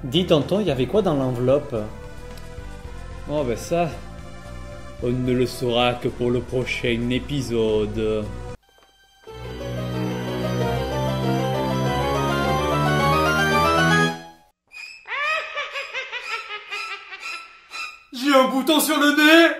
Dis tonton, il y avait quoi dans l'enveloppe? Oh ben ça, on ne le saura que pour le prochain épisode. J'ai un bouton sur le nez!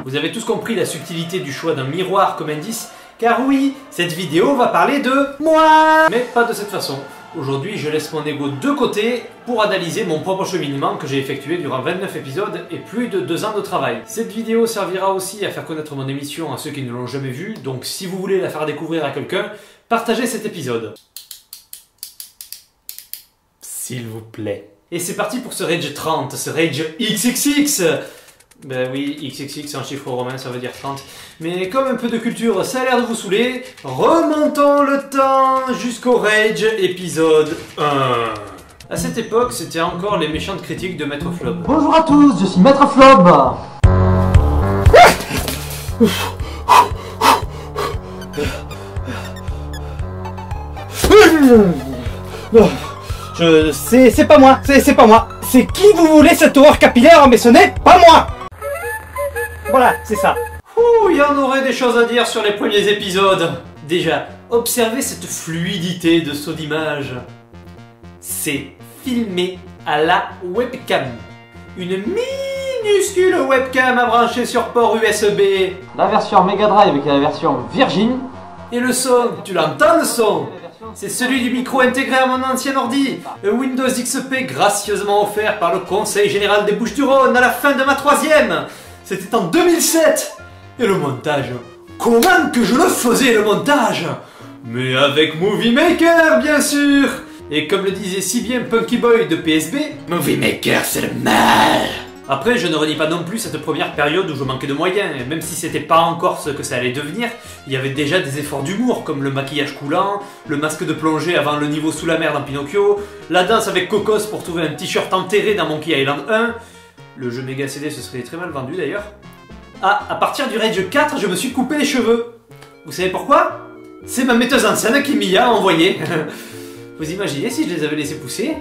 Vous avez tous compris la subtilité du choix d'un miroir comme indice, car oui, cette vidéo va parler de moi! Mais pas de cette façon. Aujourd'hui, je laisse mon ego de côté pour analyser mon propre cheminement que j'ai effectué durant 29 épisodes et plus de 2 ans de travail. Cette vidéo servira aussi à faire connaître mon émission à ceux qui ne l'ont jamais vue, donc si vous voulez la faire découvrir à quelqu'un, partagez cet épisode. S'il vous plaît. Et c'est parti pour ce Rage 30, ce Rage XXX. Ben oui, XXX c'est un chiffre romain, ça veut dire 30. Mais comme un peu de culture, ça a l'air de vous saouler, remontons le temps jusqu'au Rage épisode 1. À cette époque, c'était encore les méchantes critiques de Maître Flob. Bonjour à tous, je suis Maître Flob. C'est pas moi, c'est pas moi. C'est qui vous voulez cette horreur capillaire, mais ce n'est pas moi. Voilà, c'est ça. Ouh, il y en aurait des choses à dire sur les premiers épisodes. Déjà, observez cette fluidité de saut d'image. C'est filmé à la webcam. Une minuscule webcam à brancher sur port USB. La version Mega Drive qui est la version Virgin. Et le son, tu l'entends le son? C'est celui du micro intégré à mon ancien ordi, le Windows XP gracieusement offert par le Conseil Général des Bouches-du-Rhône à la fin de ma 3e. C'était en 2007. Et le montage, comment que je le faisais le montage? Mais avec Movie Maker bien sûr. Et comme le disait si bien Punky Boy de PSB, Movie Maker c'est le mal. Après, je ne renie pas non plus cette première période où je manquais de moyens, et même si c'était pas encore ce que ça allait devenir, il y avait déjà des efforts d'humour, comme le maquillage coulant, le masque de plongée avant le niveau sous la mer dans Pinocchio, la danse avec Cocos pour trouver un t-shirt enterré dans Monkey Island 1, le jeu méga CD se serait très mal vendu d'ailleurs. Ah, à partir du Rage 4, je me suis coupé les cheveux. Vous savez pourquoi? C'est ma metteuse en scène qui m'y a envoyé. Vous imaginez si je les avais laissés pousser?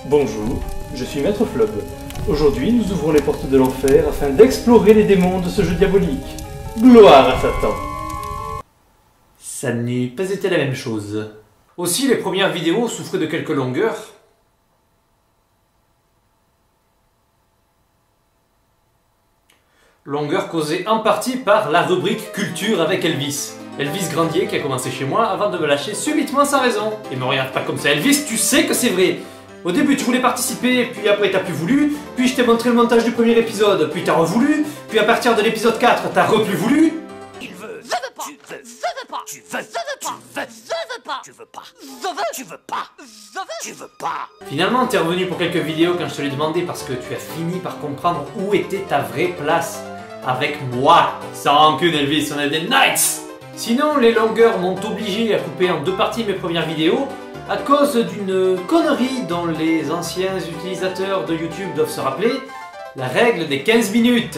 Bonjour, je suis Maître Flob. Aujourd'hui, nous ouvrons les portes de l'enfer afin d'explorer les démons de ce jeu diabolique. Gloire à Satan! Ça n'eût pas été la même chose. Aussi, les premières vidéos souffraient de quelques longueurs. Longueur causée en partie par la rubrique Culture avec Elvis. Elvis Grandier qui a commencé chez moi avant de me lâcher subitement sans raison. Et me regarde pas comme ça, Elvis, tu sais que c'est vrai! Au début tu voulais participer, puis après t'as plus voulu, puis je t'ai montré le montage du premier épisode, puis t'as revoulu, puis à partir de l'épisode 4 t'as plus voulu. Il veut, je veux pas, tu veux, je veux pas, tu veux, je veux pas, tu veux pas, tu veux pas, tu veux pas. Finalement t'es revenu pour quelques vidéos quand je te l'ai demandé parce que tu as fini par comprendre où était ta vraie place. Avec moi. Sans rancune Elvis, on est des Knights. Sinon les longueurs m'ont obligé à couper en 2 parties mes premières vidéos à cause d'une connerie dont les anciens utilisateurs de YouTube doivent se rappeler, la règle des 15 minutes.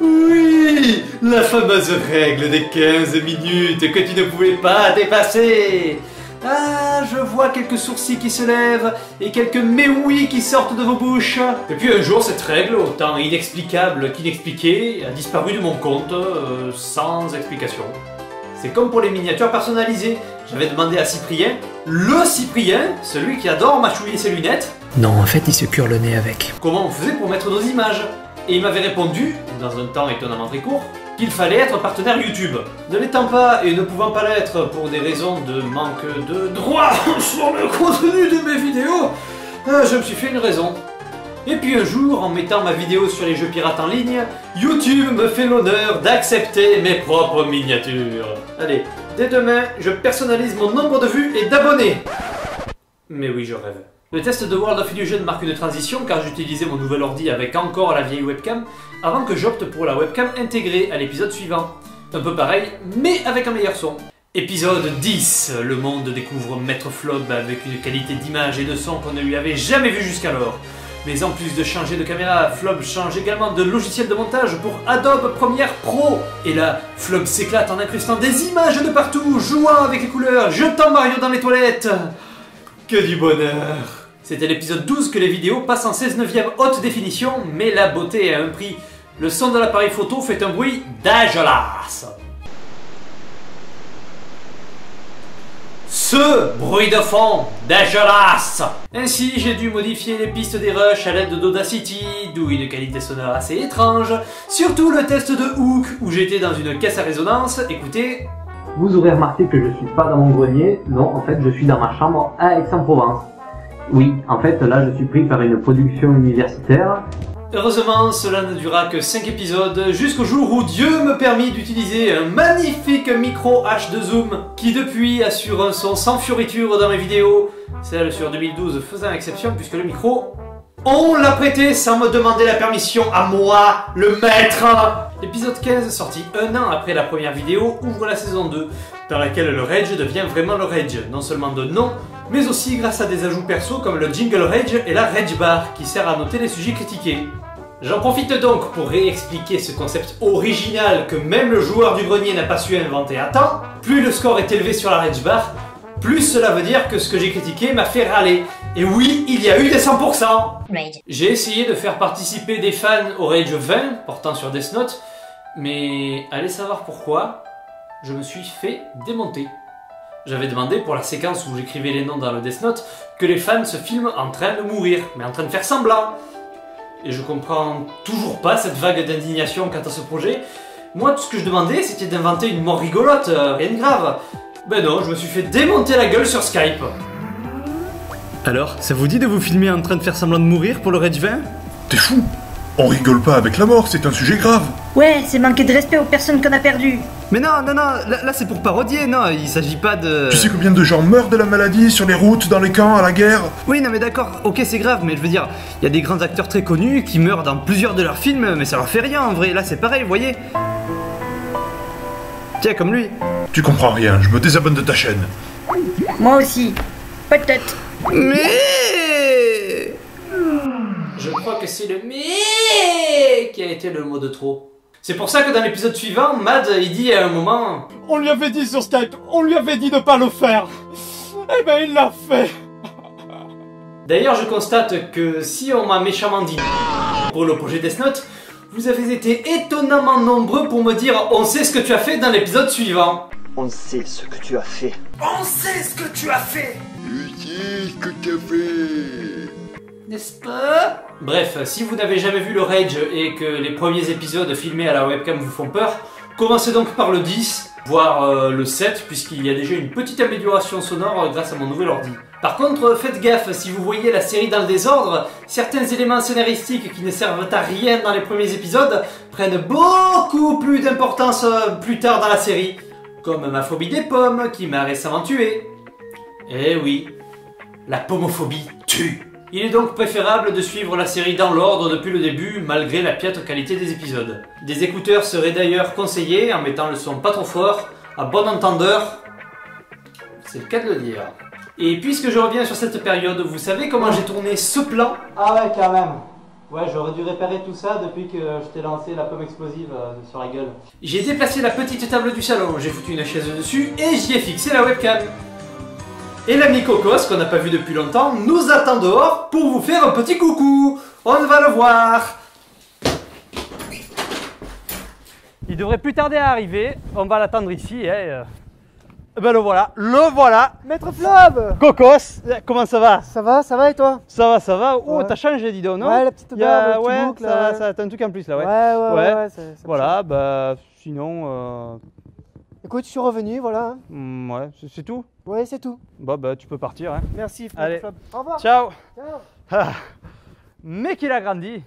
Oui, la fameuse règle des 15 minutes que tu ne pouvais pas dépasser. Ah, je vois quelques sourcils qui se lèvent et quelques mais oui qui sortent de vos bouches. Et puis un jour, cette règle, autant inexplicable qu'inexpliquée, a disparu de mon compte sans explication. C'est comme pour les miniatures personnalisées. J'avais demandé à Cyprien, le Cyprien, celui qui adore mâchouiller ses lunettes. Non, en fait, il se cure le nez avec. Comment on faisait pour mettre nos images? Et il m'avait répondu, dans un temps étonnamment très court, qu'il fallait être partenaire YouTube. Ne l'étant pas et ne pouvant pas l'être pour des raisons de manque de droit sur le contenu de mes vidéos, je me suis fait une raison. Et puis un jour, en mettant ma vidéo sur les jeux pirates en ligne, YouTube me fait l'honneur d'accepter mes propres miniatures. Allez, dès demain, je personnalise mon nombre de vues et d'abonnés. Mais oui, je rêve. Le test de World of Illusion marque une transition car j'utilisais mon nouvel ordi avec encore la vieille webcam avant que j'opte pour la webcam intégrée à l'épisode suivant. Un peu pareil, mais avec un meilleur son. Épisode 10, le monde découvre Maître Flob avec une qualité d'image et de son qu'on ne lui avait jamais vu jusqu'alors. Mais en plus de changer de caméra, Flob change également de logiciel de montage pour Adobe Premiere Pro. Et là, Flob s'éclate en incrustant des images de partout, jouant avec les couleurs, jetant Mario dans les toilettes. Que du bonheur! C'était l'épisode 12 que les vidéos passent en 16/9 haute définition, mais la beauté a un prix. Le son de l'appareil photo fait un bruit dégueulasse. Ce bruit de fond dégueulasse. Ainsi, j'ai dû modifier les pistes des rushs à l'aide d'Audacity, d'où une qualité sonore assez étrange. Surtout le test de Hook, où j'étais dans une caisse à résonance. Écoutez. Vous aurez remarqué que je suis pas dans mon grenier. Non, en fait, je suis dans ma chambre à Aix-en-Provence. Oui, en fait, là, je suis pris par une production universitaire. Heureusement, cela ne durera que 5 épisodes, jusqu'au jour où Dieu me permit d'utiliser un magnifique micro H de Zoom, qui depuis assure un son sans fioriture dans mes vidéos, celle sur 2012 faisant exception puisque le micro, on l'a prêté sans me demander la permission à moi, le maître. L'épisode 15, sorti un an après la première vidéo, ouvre la saison 2, dans laquelle le Rage devient vraiment le Rage, non seulement de nom, mais aussi grâce à des ajouts perso comme le Jingle Rage et la Rage Bar, qui sert à noter les sujets critiqués. J'en profite donc pour réexpliquer ce concept original que même le joueur du grenier n'a pas su inventer à temps. Plus le score est élevé sur la Rage Bar, plus cela veut dire que ce que j'ai critiqué m'a fait râler. Et oui, il y a eu des 100%. J'ai essayé de faire participer des fans au Rage 20, portant sur Death Note, mais allez savoir pourquoi, je me suis fait démonter. J'avais demandé pour la séquence où j'écrivais les noms dans le Death Note que les fans se filment en train de mourir, mais en train de faire semblant. Et je comprends toujours pas cette vague d'indignation quant à ce projet. Moi, tout ce que je demandais, c'était d'inventer une mort rigolote, rien de grave. Ben non, je me suis fait démonter la gueule sur Skype. Alors, ça vous dit de vous filmer en train de faire semblant de mourir pour le Rage 20? T'es fou? On rigole pas avec la mort, c'est un sujet grave. Ouais, c'est manquer de respect aux personnes qu'on a perdues. Mais non, là c'est pour parodier, non, il s'agit pas de... Tu sais combien de gens meurent de la maladie sur les routes, dans les camps, à la guerre? Oui, non mais d'accord, ok c'est grave, mais je veux dire, il y a des grands acteurs très connus qui meurent dans plusieurs de leurs films, mais ça leur fait rien en vrai, là c'est pareil, vous voyez. Tiens, comme lui. Tu comprends rien, je me désabonne de ta chaîne. Moi aussi. Peut-être. Mais... Je crois que c'est le mais qui a été le mot de trop. C'est pour ça que dans l'épisode suivant, Mad, il dit à un moment... On lui avait dit sur Skype, on lui avait dit de pas le faire. Eh ben il l'a fait. D'ailleurs, je constate que si on m'a méchamment dit pour le projet Death Note, vous avez été étonnamment nombreux pour me dire « On sait ce que tu as fait dans l'épisode suivant ». On sait ce que tu as fait. On sait ce que tu as fait. Qu'est-ce que tu as fait? N'est-ce pas? Bref, si vous n'avez jamais vu le Rage et que les premiers épisodes filmés à la webcam vous font peur, commencez donc par le 10, voire le 7, puisqu'il y a déjà une petite amélioration sonore grâce à mon nouvel ordi. Par contre, faites gaffe, si vous voyez la série dans le désordre, certains éléments scénaristiques qui ne servent à rien dans les premiers épisodes prennent beaucoup plus d'importance plus tard dans la série, comme ma phobie des pommes qui m'a récemment tué. Eh oui, la pomophobie tue. Il est donc préférable de suivre la série dans l'ordre depuis le début, malgré la piètre qualité des épisodes. Des écouteurs seraient d'ailleurs conseillés en mettant le son pas trop fort, à bon entendeur. C'est le cas de le dire. Et puisque je reviens sur cette période, vous savez comment j'ai tourné ce plan? Ah ouais, quand même. Ouais, j'aurais dû réparer tout ça depuis que je t'ai lancé la pomme explosive sur la gueule. J'ai déplacé la petite table du salon, j'ai foutu une chaise dessus et j'y ai fixé la webcam. Et l'ami Cocos, qu'on n'a pas vu depuis longtemps, nous attend dehors pour vous faire un petit coucou. On va le voir. Il devrait plus tarder à arriver, on va l'attendre ici. Ben le voilà. Maître Flob. Cocos, comment ça va? Ça va et toi? Ça va. Oh, Ouais. t'as changé, dis donc, non? Ouais, la petite barbe, le petit ouais, boucle, ça, t'as un truc en plus là, ouais. Ouais, Voilà, bah sinon... Écoute, je suis revenu, voilà. Ouais, c'est tout? Ouais, c'est tout. Bon, bah tu peux partir, hein. Merci, Allez. Flob. Au revoir. Ciao. Ciao. Ah. Mais qu'il a grandi.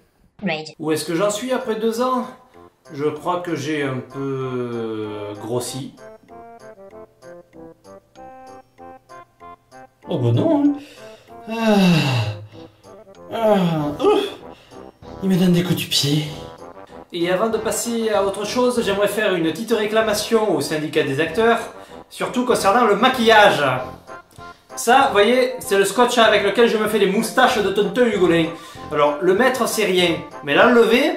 Où est-ce que j'en suis après 2 ans? Je crois que j'ai un peu grossi. Oh bah non. Il me donne des coups du pied. Et avant de passer à autre chose, j'aimerais faire une petite réclamation au syndicat des acteurs, surtout concernant le maquillage. Ça, vous voyez, c'est le scotch avec lequel je me fais les moustaches de tonton Hugolin. Alors, le mettre, c'est rien, mais l'enlever...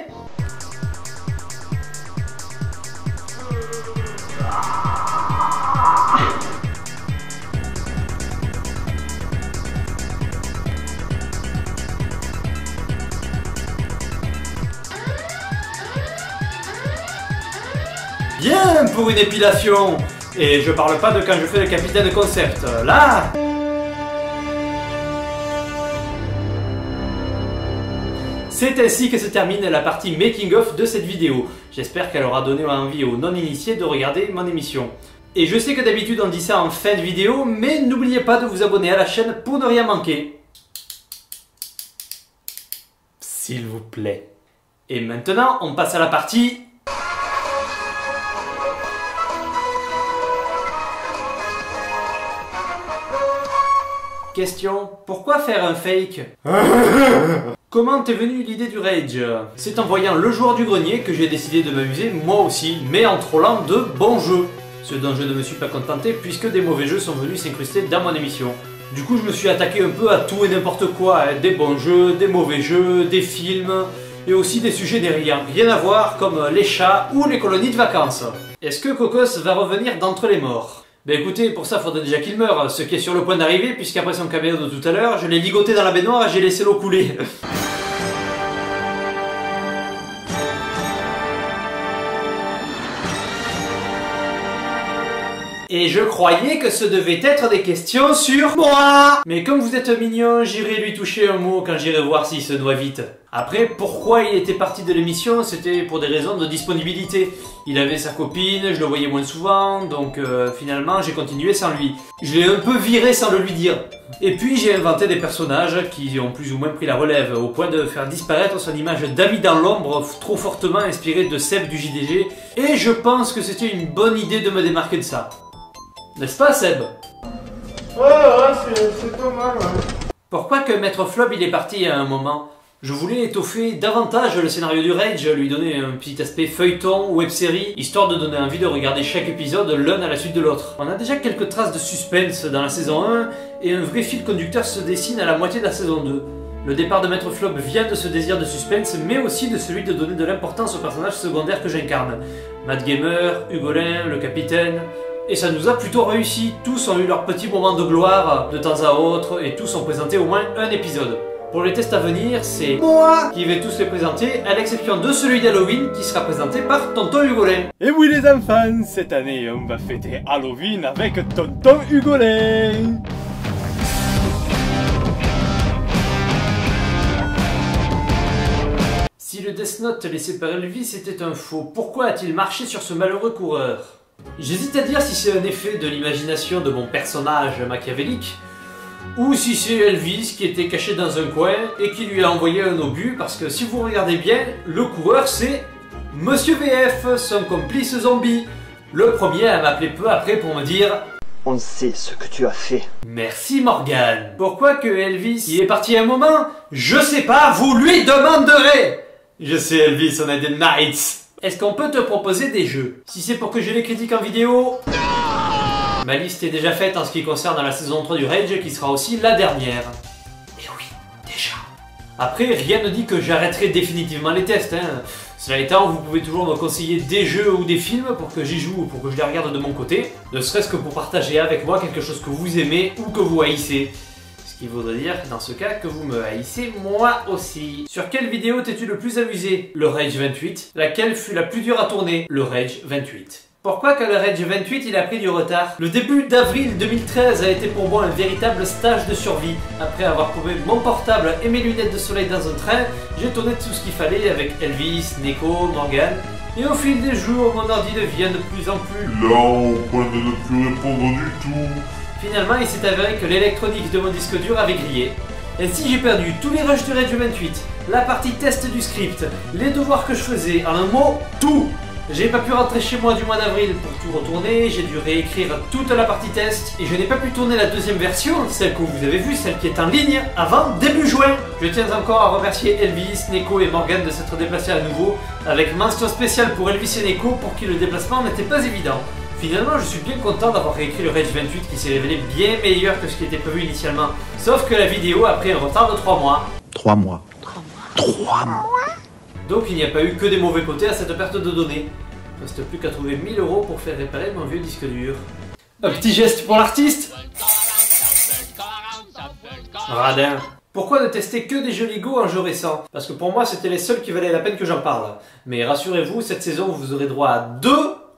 Bien pour une épilation. Et je parle pas de quand je fais le capitaine concept. Là... C'est ainsi que se termine la partie making of de cette vidéo. J'espère qu'elle aura donné envie aux non-initiés de regarder mon émission. Et je sais que d'habitude on dit ça en fin de vidéo, mais n'oubliez pas de vous abonner à la chaîne pour ne rien manquer. S'il vous plaît. Et maintenant, on passe à la partie... Question, pourquoi faire un fake? Comment t'es venue l'idée du rage? C'est en voyant Le Joueur du Grenier que j'ai décidé de m'amuser moi aussi, mais en trollant de bons jeux. Ce dont je ne me suis pas contenté puisque des mauvais jeux sont venus s'incruster dans mon émission. Du coup je me suis attaqué un peu à tout et n'importe quoi, hein. Des bons jeux, des mauvais jeux, des films, et aussi des sujets derrière, rien à voir comme les chats ou les colonies de vacances. Est-ce que Cocos va revenir d'entre les morts? Ben écoutez, pour ça, faudrait déjà qu'il meure, ce qui est sur le point d'arriver, puisqu'après son caméo de tout à l'heure, je l'ai ligoté dans la baignoire et j'ai laissé l'eau couler. Et je croyais que ce devait être des questions sur moi. Mais comme vous êtes mignon, j'irai lui toucher un mot quand j'irai voir s'il se noie vite. Après, pourquoi il était parti de l'émission? C'était pour des raisons de disponibilité. Il avait sa copine, je le voyais moins souvent, donc finalement j'ai continué sans lui. Je l'ai un peu viré sans le lui dire. Et puis j'ai inventé des personnages qui ont plus ou moins pris la relève, au point de faire disparaître son image d'ami dans l'ombre, trop fortement inspiré de Seb du JDG. Et je pense que c'était une bonne idée de me démarquer de ça. N'est-ce pas, Seb? Ouais, c'est pas mal, ouais. Pourquoi que Maître Flob il est parti à un moment? Je voulais étoffer davantage le scénario du Rage, lui donner un petit aspect feuilleton ou web-série, histoire de donner envie de regarder chaque épisode l'un à la suite de l'autre. On a déjà quelques traces de suspense dans la saison 1, et un vrai fil conducteur se dessine à la moitié de la saison 2. Le départ de Maître Flob vient de ce désir de suspense, mais aussi de celui de donner de l'importance aux personnages secondaires que j'incarne. Mad Gamer, Hugolin, le Capitaine... Et ça nous a plutôt réussi, tous ont eu leur petit moment de gloire de temps à autre et tous ont présenté au moins un épisode. Pour les tests à venir, c'est moi qui vais tous les présenter, à l'exception de celui d'Halloween qui sera présenté par Tonton Hugolin. Et oui les enfants, cette année on va fêter Halloween avec Tonton Hugolin. Si le Death Note laissé par Elvis était un faux, pourquoi a-t-il marché sur ce malheureux coureur? J'hésite à dire si c'est un effet de l'imagination de mon personnage machiavélique, ou si c'est Elvis qui était caché dans un coin et qui lui a envoyé un obus, parce que si vous regardez bien, le coureur c'est Monsieur VF, son complice zombie. Le premier à m'appeler peu après pour me dire « On sait ce que tu as fait. » Merci Morgane. Pourquoi que Elvis y est parti un moment? Je sais pas, vous lui demanderez. Je sais Elvis, on a des nights. Est-ce qu'on peut te proposer des jeux? Si c'est pour que je les critique en vidéo... Ma liste est déjà faite en ce qui concerne la saison 3 du Rage, qui sera aussi la dernière. Et oui, déjà. Après, rien ne dit que j'arrêterai définitivement les tests, hein. Cela étant, vous pouvez toujours me conseiller des jeux ou des films pour que j'y joue ou pour que je les regarde de mon côté, ne serait-ce que pour partager avec moi quelque chose que vous aimez ou que vous haïssez. Ce qui voudrait dire, dans ce cas, que vous me haïssez moi aussi. Sur quelle vidéo t'es-tu le plus amusé? Le Rage 28. Laquelle fut la plus dure à tourner? Le Rage 28. Pourquoi que le Rage 28 il a pris du retard? Le début d'avril 2013 a été pour moi un véritable stage de survie. Après avoir trouvé mon portable et mes lunettes de soleil dans un train, j'ai tourné tout ce qu'il fallait avec Elvis, Neko, Morgane. Et au fil des jours, mon ordi devient de plus en plus lent, au point de ne plus répondre du tout. Finalement, il s'est avéré que l'électronique de mon disque dur avait grillé. Ainsi, j'ai perdu tous les rushs du Rage 28, la partie test du script, les devoirs que je faisais, en un mot, tout. J'ai pas pu rentrer chez moi du mois d'avril pour tout retourner, j'ai dû réécrire toute la partie test, et je n'ai pas pu tourner la deuxième version, celle que vous avez vue, celle qui est en ligne, avant début juin. Je tiens encore à remercier Elvis, Neko et Morgane de s'être déplacés à nouveau, avec mention spéciale pour Elvis et Neko pour qui le déplacement n'était pas évident. Finalement, je suis bien content d'avoir réécrit le Rage 28 qui s'est révélé bien meilleur que ce qui était prévu initialement. Sauf que la vidéo a pris un retard de 3 mois. 3 mois. 3 mois. 3 mois. Donc il n'y a pas eu que des mauvais côtés à cette perte de données. Il ne reste plus qu'à trouver 1000 € pour faire réparer mon vieux disque dur. Un petit geste pour l'artiste. Radin. Pourquoi ne tester que des jeux Lego en jeux récents? Parce que pour moi c'était les seuls qui valaient la peine que j'en parle. Mais rassurez-vous, cette saison vous aurez droit à 2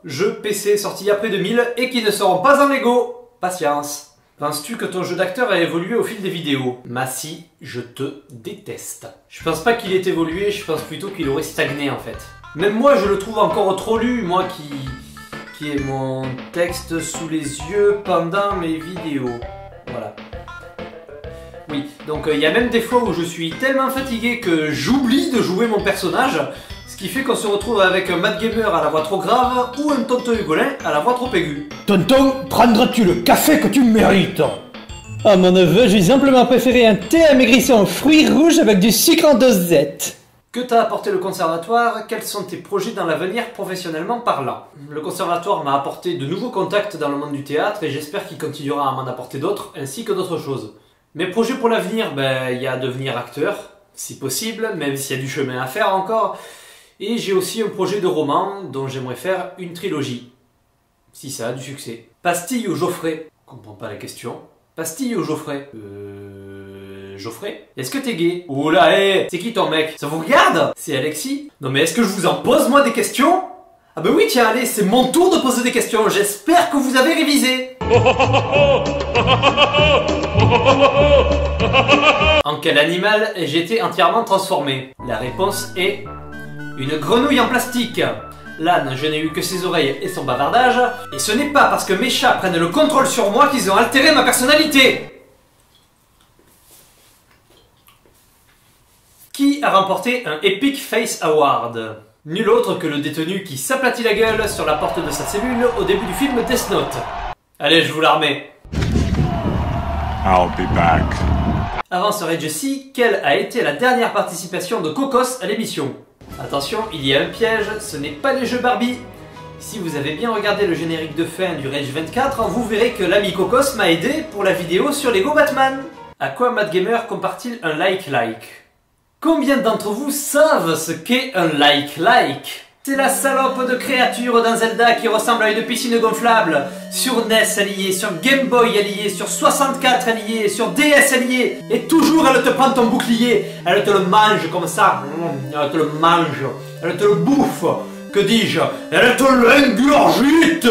jeux PC sortis après 2000 et qui ne seront pas en Lego. Patience. Penses-tu que ton jeu d'acteur a évolué au fil des vidéos? Massi, je te déteste. Je pense pas qu'il ait évolué, je pense plutôt qu'il aurait stagné en fait. Même moi je le trouve encore trop lu, moi qui ai mon texte sous les yeux pendant mes vidéos. Voilà. Oui, donc il y a même des fois où je suis tellement fatigué que j'oublie de jouer mon personnage, ce qui fait qu'on se retrouve avec un Mad Gamer à la voix trop grave ou un Tonton Hugolin à la voix trop aiguë. Tonton, prendras-tu le café que tu mérites? À mon neveu, j'ai simplement préféré un thé amaigrissant aux fruits rouges avec du sucre en dosette. Que t'a apporté le conservatoire? Quels sont tes projets dans l'avenir professionnellement parlant? Le conservatoire m'a apporté de nouveaux contacts dans le monde du théâtre et j'espère qu'il continuera à m'en apporter d'autres, ainsi que d'autres choses. Mes projets pour l'avenir, il y a devenir acteur, si possible, même s'il y a du chemin à faire encore. Et j'ai aussi un projet de roman dont j'aimerais faire une trilogie, si ça a du succès. Pastille ou Geoffrey? Je comprends pas la question. Pastille ou Geoffrey? Geoffrey? Est-ce que t'es gay? Oh là, c'est qui ton mec? Ça vous regarde? C'est Alexis? Non mais est-ce que je vous en pose moi des questions? Ah bah oui tiens, allez, c'est mon tour de poser des questions, j'espère que vous avez révisé. En quel animal ai-je été entièrement transformé? La réponse est... une grenouille en plastique. L'âne, je n'ai eu que ses oreilles et son bavardage, et ce n'est pas parce que mes chats prennent le contrôle sur moi qu'ils ont altéré ma personnalité. Qui a remporté un Epic Face Award? Nul autre que le détenu qui s'aplatit la gueule sur la porte de sa cellule au début du film Death Note. Allez, je vous la remets. I'll be back. Avant ce Jessie, quelle a été la dernière participation de Cocos à l'émission? Attention, il y a un piège, ce n'est pas les jeux Barbie. Si vous avez bien regardé le générique de fin du Rage 24, vous verrez que l'ami Cocos m'a aidé pour la vidéo sur Lego Batman. À quoi Mad Gamer compare-t-il un like-like? Combien d'entre vous savent ce qu'est un like-like? C'est la salope de créature d'un Zelda qui ressemble à une piscine gonflable. Sur NES elle y est, sur Game Boy elle y est, sur 64 elle y est, sur DS elle y est. Et toujours elle te prend ton bouclier, elle te le mange comme ça. Elle te le mange, elle te le bouffe. Que dis-je? Elle te l'ingurgite.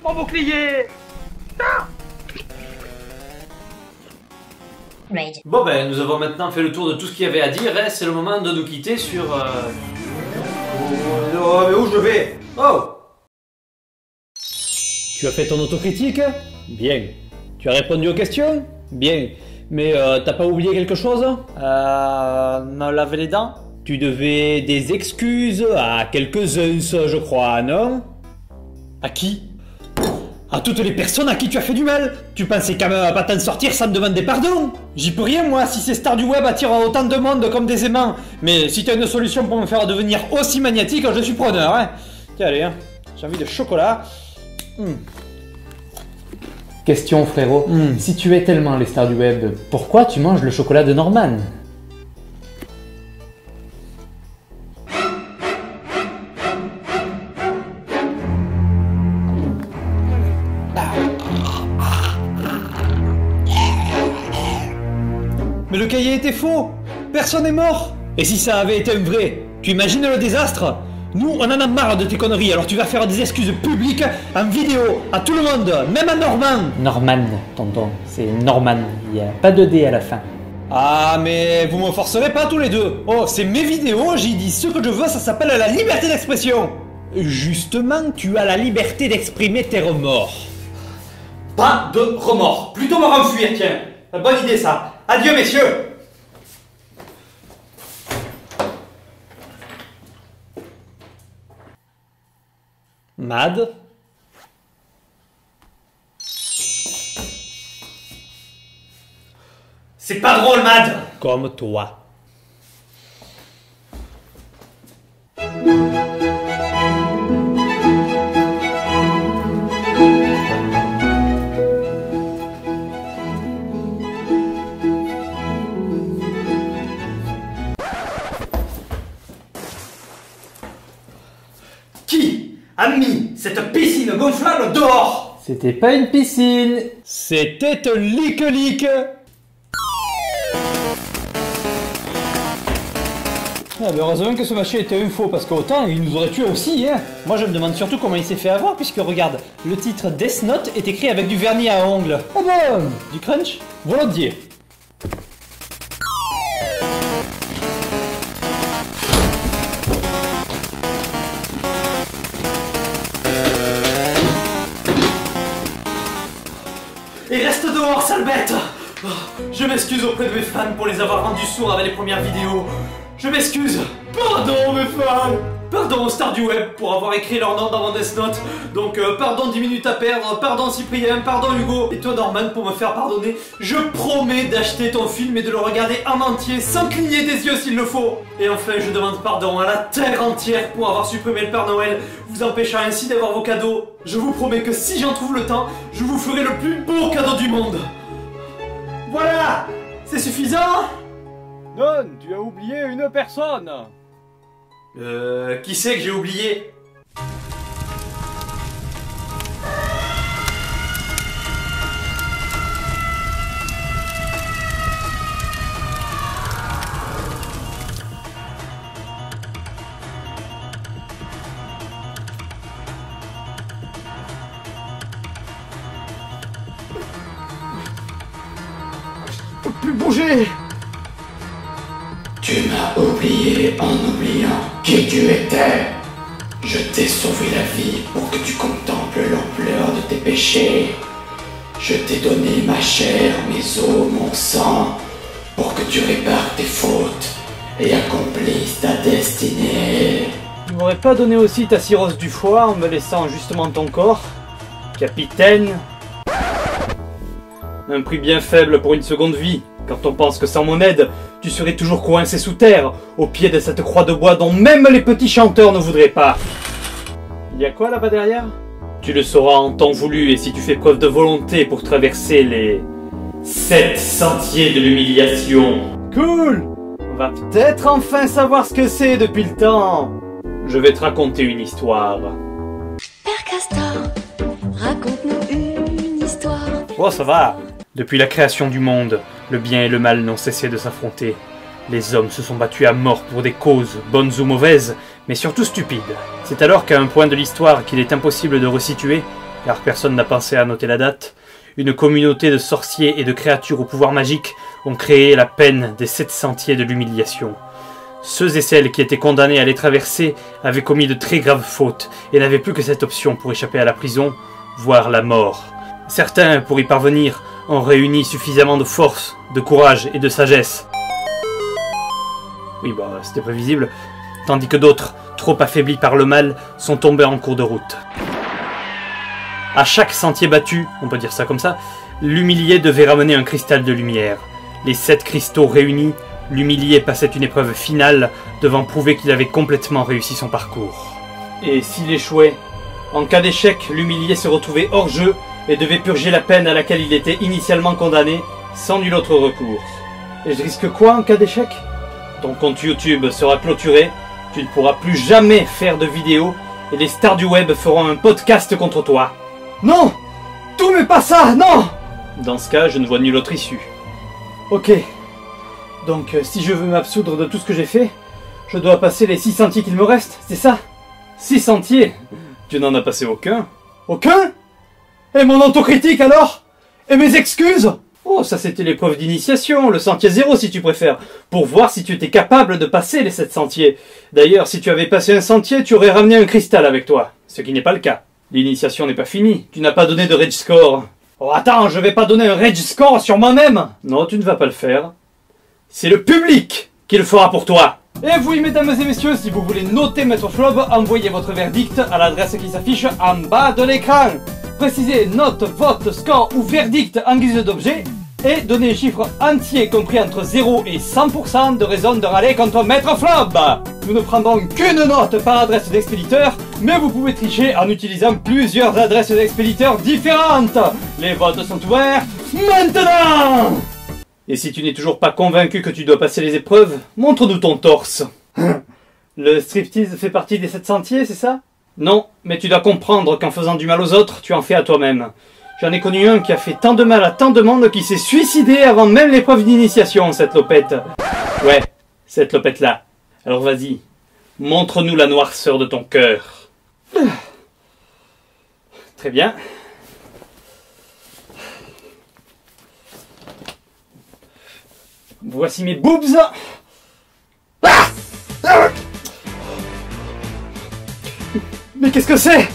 Mon bouclier! Bon nous avons maintenant fait le tour de tout ce qu'il y avait à dire, et c'est le moment de nous quitter sur... Oh, mais où je vais? Oh! Tu as fait ton autocritique? Bien. Tu as répondu aux questions? Bien. Mais t'as pas oublié quelque chose? Me laver les dents? Tu devais des excuses à quelques-uns, je crois, non? À qui? À toutes les personnes à qui tu as fait du mal. Tu pensais quand même pas t'en sortir sans me demander pardon? J'y peux rien moi si ces stars du web attirent autant de monde comme des aimants. Mais si tu as une solution pour me faire devenir aussi magnétique, je suis preneur, hein. Tiens allez, hein. J'ai envie de chocolat. Question frérot, si tu es tellement les stars du web, pourquoi tu manges le chocolat de Norman? Mais le cahier était faux. Personne n'est mort. Et si ça avait été un vrai, tu imagines le désastre? Nous, on en a marre de tes conneries, alors tu vas faire des excuses publiques, en vidéo, à tout le monde, même à Norman. Norman, tonton, c'est Norman, il n'y a pas de D à la fin. Ah, mais vous me forcerez pas tous les deux. Oh, c'est mes vidéos, j'y dis ce que je veux, ça s'appelle la liberté d'expression. Justement, tu as la liberté d'exprimer tes remords. Pas de remords, plutôt me renfuir, tiens. Bonne idée ça. Adieu messieurs. Mad. C'est pas drôle, Mad. Comme toi. Qui a mis cette piscine gonflable dehors? C'était pas une piscine. C'était un lick-lick. Ah ben heureusement que ce machin était un faux, parce qu'autant il nous aurait tué aussi, hein. Moi je me demande surtout comment il s'est fait avoir, puisque regarde, le titre Death Note est écrit avec du vernis à ongles. Ah bon? Du crunch? Volontiers. Et reste dehors, sale bête! Je m'excuse auprès de mes fans pour les avoir rendus sourds avec les premières vidéos. Je m'excuse. Pardon mes fans. Pardon aux stars du web pour avoir écrit leur nom dans mon Death Note. Donc pardon 10 minutes à perdre, pardon Cyprien, pardon Hugo. Et toi Norman pour me faire pardonner. Je promets d'acheter ton film et de le regarder en entier sans cligner des yeux s'il le faut. Et enfin je demande pardon à la terre entière pour avoir supprimé le Père Noël, vous empêchant ainsi d'avoir vos cadeaux. Je vous promets que si j'en trouve le temps, je vous ferai le plus beau cadeau du monde. Voilà. C'est suffisant? Non, tu as oublié une personne. Qui c'est que j'ai oublié? Je peux plus bouger. Tu m'as oublié en oubliant qui tu étais. Je t'ai sauvé la vie pour que tu contemples l'ampleur de tes péchés. Je t'ai donné ma chair, mes os, mon sang, pour que tu répares tes fautes et accomplisses ta destinée. Tu m'aurais pas donné aussi ta cirrhose du foie en me laissant justement ton corps, capitaine? Un prix bien faible pour une seconde vie, quand on pense que sans mon aide, tu serais toujours coincé sous terre, au pied de cette croix de bois dont même les petits chanteurs ne voudraient pas. Il y a quoi là-bas derrière? Tu le sauras en temps voulu et si tu fais preuve de volonté pour traverser les 7 sentiers de l'humiliation. Cool! On va peut-être enfin savoir ce que c'est depuis le temps. Je vais te raconter une histoire. Père Castor, raconte-nous une histoire. Oh, ça va. Depuis la création du monde, le bien et le mal n'ont cessé de s'affronter. Les hommes se sont battus à mort pour des causes, bonnes ou mauvaises, mais surtout stupides. C'est alors qu'à un point de l'histoire qu'il est impossible de resituer, car personne n'a pensé à noter la date, une communauté de sorciers et de créatures au pouvoir magique ont créé la peine des 7 sentiers de l'humiliation. Ceux et celles qui étaient condamnés à les traverser avaient commis de très graves fautes et n'avaient plus que cette option pour échapper à la prison, voire la mort. Certains, pour y parvenir, ont réuni suffisamment de force, de courage et de sagesse. Oui, bah, c'était prévisible. Tandis que d'autres, trop affaiblis par le mal, sont tombés en cours de route. À chaque sentier battu, on peut dire ça comme ça, l'humilié devait ramener un cristal de lumière. Les 7 cristaux réunis, l'humilié passait une épreuve finale, devant prouver qu'il avait complètement réussi son parcours. Et s'il échouait, en cas d'échec, l'humilié se retrouvait hors jeu et devait purger la peine à laquelle il était initialement condamné, sans nul autre recours. Et je risque quoi en cas d'échec? Ton compte YouTube sera clôturé, tu ne pourras plus jamais faire de vidéos, et les stars du web feront un podcast contre toi. Non! Tout mais pas ça, non! Dans ce cas, je ne vois nulle autre issue. Ok. Donc, si je veux m'absoudre de tout ce que j'ai fait, je dois passer les 6 sentiers qu'il me reste, c'est ça? 6 sentiers? Tu n'en as passé aucun? Aucun? Et mon autocritique alors? Et mes excuses? Oh, ça c'était l'épreuve d'initiation, le sentier 0 si tu préfères, pour voir si tu étais capable de passer les 7 sentiers. D'ailleurs, si tu avais passé un sentier, tu aurais ramené un cristal avec toi, ce qui n'est pas le cas. L'initiation n'est pas finie, tu n'as pas donné de rage score. Oh attends, je vais pas donner un rage score sur moi-même. Non, tu ne vas pas le faire. C'est le public qui le fera pour toi. Et oui, mesdames et messieurs, si vous voulez noter Maître Flob, envoyez votre verdict à l'adresse qui s'affiche en bas de l'écran. Précisez note, vote, score ou verdict en guise d'objet et donnez un chiffre entier compris entre 0 et 100% de raison de râler contre Maître Flob. Nous ne prendrons qu'une note par adresse d'expéditeur, mais vous pouvez tricher en utilisant plusieurs adresses d'expéditeurs différentes. Les votes sont ouverts maintenant. Et si tu n'es toujours pas convaincu que tu dois passer les épreuves, montre-nous ton torse. Le striptease fait partie des 7 sentiers, c'est ça? Non, mais tu dois comprendre qu'en faisant du mal aux autres, tu en fais à toi-même. J'en ai connu un qui a fait tant de mal à tant de monde qu'il s'est suicidé avant même l'épreuve d'initiation, cette lopette. Ouais, cette lopette-là. Alors vas-y, montre-nous la noirceur de ton cœur. Très bien. Voici mes boobs. Mais qu'est-ce que c'est?